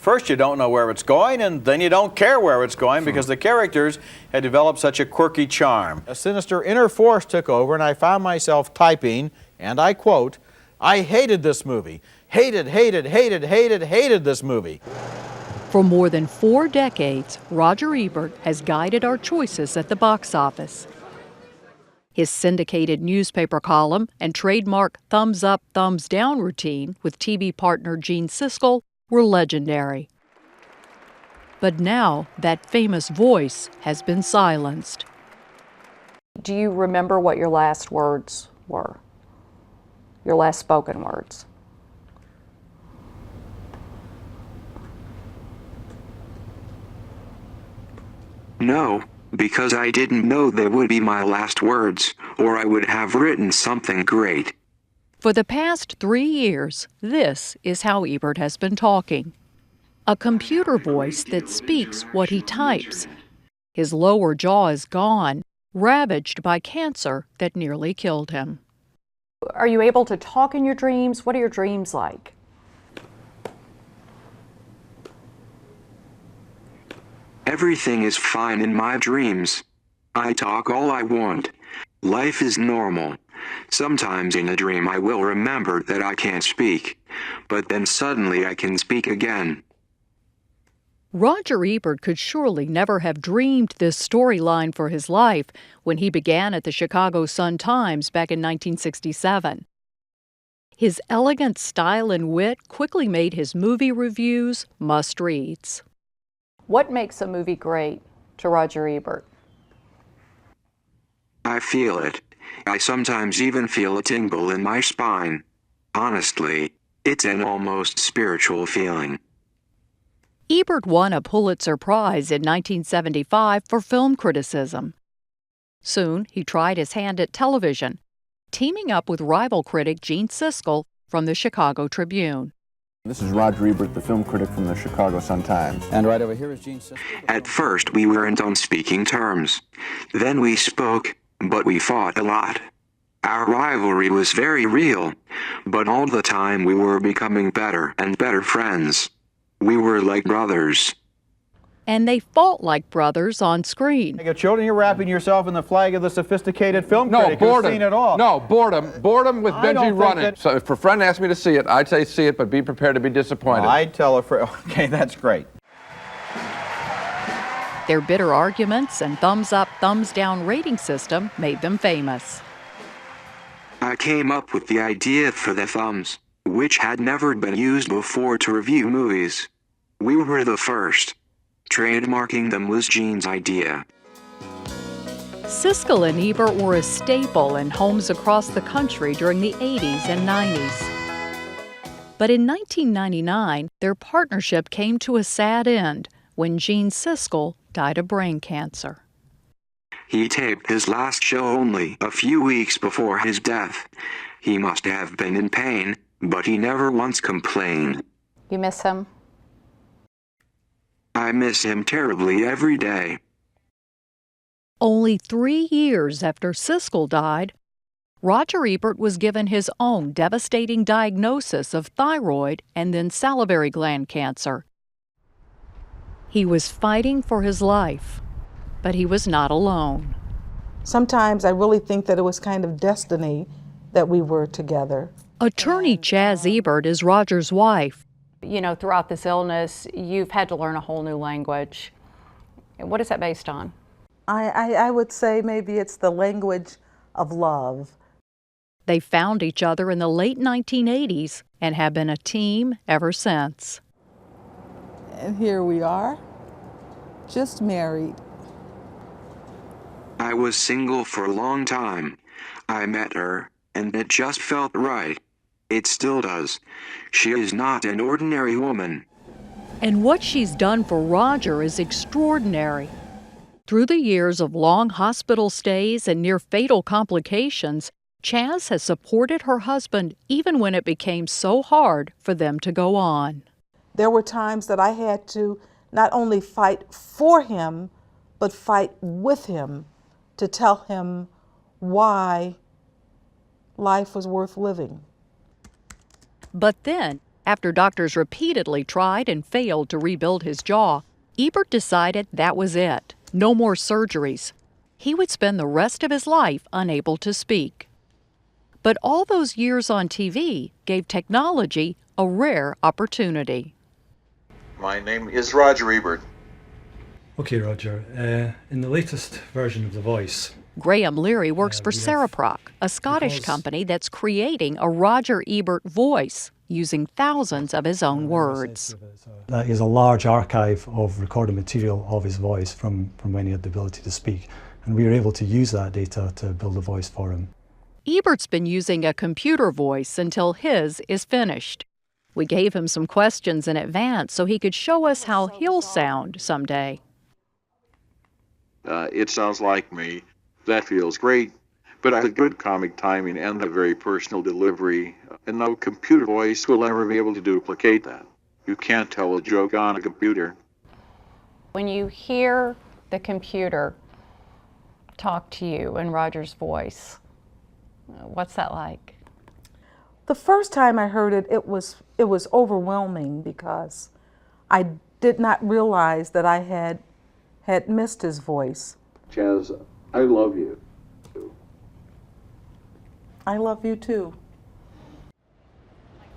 first you don't know where it's going, and then you don't care where it's going because the characters had developed such a quirky charm. A sinister inner force took over, and I found myself typing, and I quote, "I hated this movie. Hated, hated, hated, hated, hated this movie." For more than 4 decades, Roger Ebert has guided our choices at the box office. His syndicated newspaper column and trademark thumbs up, thumbs down routine with TV partner Gene Siskel were legendary. But now that famous voice has been silenced. Do you remember what your last words were? Your last spoken words? No, because I didn't know they would be my last words, or I would have written something great. For the past 3 years, this is how Ebert has been talking. A computer voice that speaks what he types. His lower jaw is gone, ravaged by cancer that nearly killed him. Are you able to talk in your dreams? What are your dreams like? Everything is fine in my dreams. I talk all I want. Life is normal. Sometimes in a dream I will remember that I can't speak, but then suddenly I can speak again. Roger Ebert could surely never have dreamed this storyline for his life when he began at the Chicago Sun-Times back in 1967. His elegant style and wit quickly made his movie reviews must-reads. What makes a movie great to Roger Ebert? I feel it. I sometimes even feel a tingle in my spine. Honestly, it's an almost spiritual feeling. Ebert won a Pulitzer Prize in 1975 for film criticism. Soon, he tried his hand at television, teaming up with rival critic Gene Siskel from the Chicago Tribune. This is Roger Ebert, the film critic from the Chicago Sun-Times. And right over here is Gene Siskel. At first we weren't on speaking terms. Then we spoke, but we fought a lot. Our rivalry was very real, but all the time we were becoming better and better friends. We were like brothers. And they fought like brothers on screen. Children, you're wrapping yourself in the flag of the sophisticated film critic who's seen it all. No, boredom. Boredom with Benji running. So if a friend asked me to see it, I'd say see it, but be prepared to be disappointed. Well, I'd tell a friend, okay, that's great. Their bitter arguments and thumbs up, thumbs down rating system made them famous. I came up with the idea for the thumbs, which had never been used before to review movies. We were the first. Trademarking them was Gene's idea. Siskel and Ebert were a staple in homes across the country during the 80s and 90s. But in 1999, their partnership came to a sad end when Gene Siskel died of brain cancer. He taped his last show only a few weeks before his death. He must have been in pain, but he never once complained. You miss him? I miss him terribly every day. Only 3 years after Siskel died, Roger Ebert was given his own devastating diagnosis of thyroid and then salivary gland cancer. He was fighting for his life, but he was not alone. Sometimes I really think that it was kind of destiny that we were together. Attorney Chaz Ebert is Roger's wife. You know, throughout this illness, you've had to learn a whole new language. What is that based on? I would say maybe it's the language of love. They found each other in the late 1980s and have been a team ever since. And here we are, just married. I was single for a long time. I met her, and it just felt right. It still does. She is not an ordinary woman. And what she's done for Roger is extraordinary. Through the years of long hospital stays and near-fatal complications, Chaz has supported her husband even when it became so hard for them to go on. There were times that I had to not only fight for him, but fight with him to tell him why life was worth living. But then, After doctors repeatedly tried and failed to rebuild his jaw, Ebert decided that was it. No more surgeries. He would spend the rest of his life unable to speak. But all those years on TV gave technology a rare opportunity. My name is Roger Ebert. Okay, Roger. In the latest version of The Voice, Graham Leary works for Cereproc, a Scottish company that's creating a Roger Ebert voice using thousands of his own words. that is a large archive of recorded material of his voice from when he had the ability to speak. And we were able to use that data to build a voice for him. Ebert's been using a computer voice until his is finished. We gave him some questions in advance so he could show us how he'll sound someday. It sounds like me. That feels great. But I have good comic timing and a very personal delivery, and no computer voice will ever be able to duplicate that. You can't tell a joke on a computer. When you hear the computer talk to you in Roger's voice, what's that like? The first time I heard it, it was overwhelming because I did not realize that I had missed his voice. Chaz, I love you. I love you too.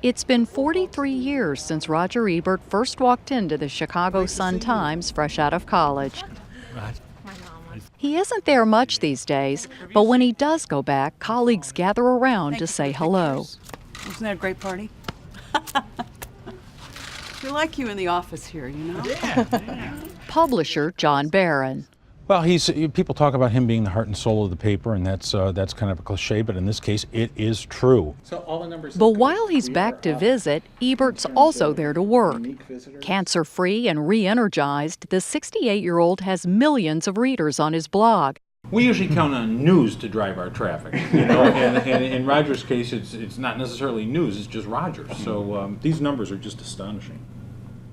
It's been 43 years since Roger Ebert first walked into the Chicago Sun-Times fresh out of college. He isn't there much these days, but when he does go back, colleagues gather around to say hello. Wasn't that a great party? We like you in the office here, you know? Yeah. Publisher John Barron. Well, people talk about him being the heart and soul of the paper, and that's kind of a cliche, but in this case, it is true. So all the numbers. But while he's back to visit, Ebert's also there to work. Cancer-free and re-energized, the 68-year-old has millions of readers on his blog. We usually count on news to drive our traffic, you know, and in Roger's case, it's not necessarily news, it's just Roger. So these numbers are just astonishing.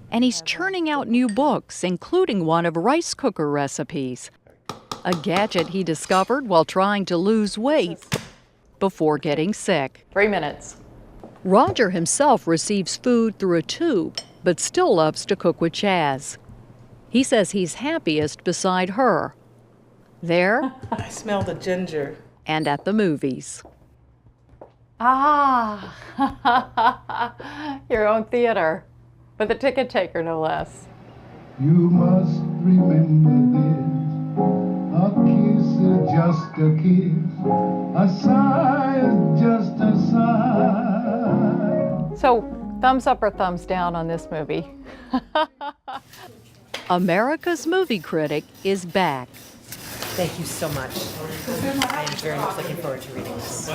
And he's churning out new books, including one of rice cooker recipes, a gadget he discovered while trying to lose weight before getting sick. 3 minutes. Roger himself receives food through a tube, but still loves to cook with Chaz. He says he's happiest beside her. There. I smell the ginger. And at the movies. Ah, your own theater. With a ticket taker, no less. You must remember this. A kiss is just a kiss. A sigh is just a sigh. So, thumbs up or thumbs down on this movie? America's movie critic is back. Thank you so much. I am very much looking forward to reading this.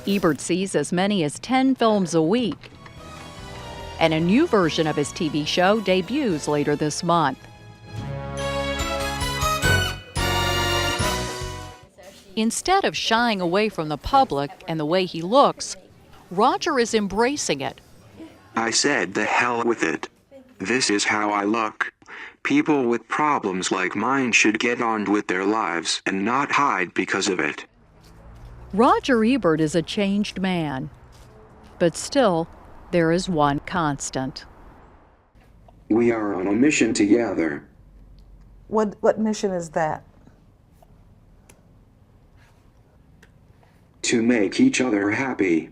Ebert sees as many as 10 films a week. And a new version of his TV show debuts later this month. Instead of shying away from the public and the way he looks, Roger is embracing it. I said the hell with it. This is how I look. People with problems like mine should get on with their lives and not hide because of it. Roger Ebert is a changed man. But still, there is one constant. We are on a mission together. What mission is that? To make each other happy.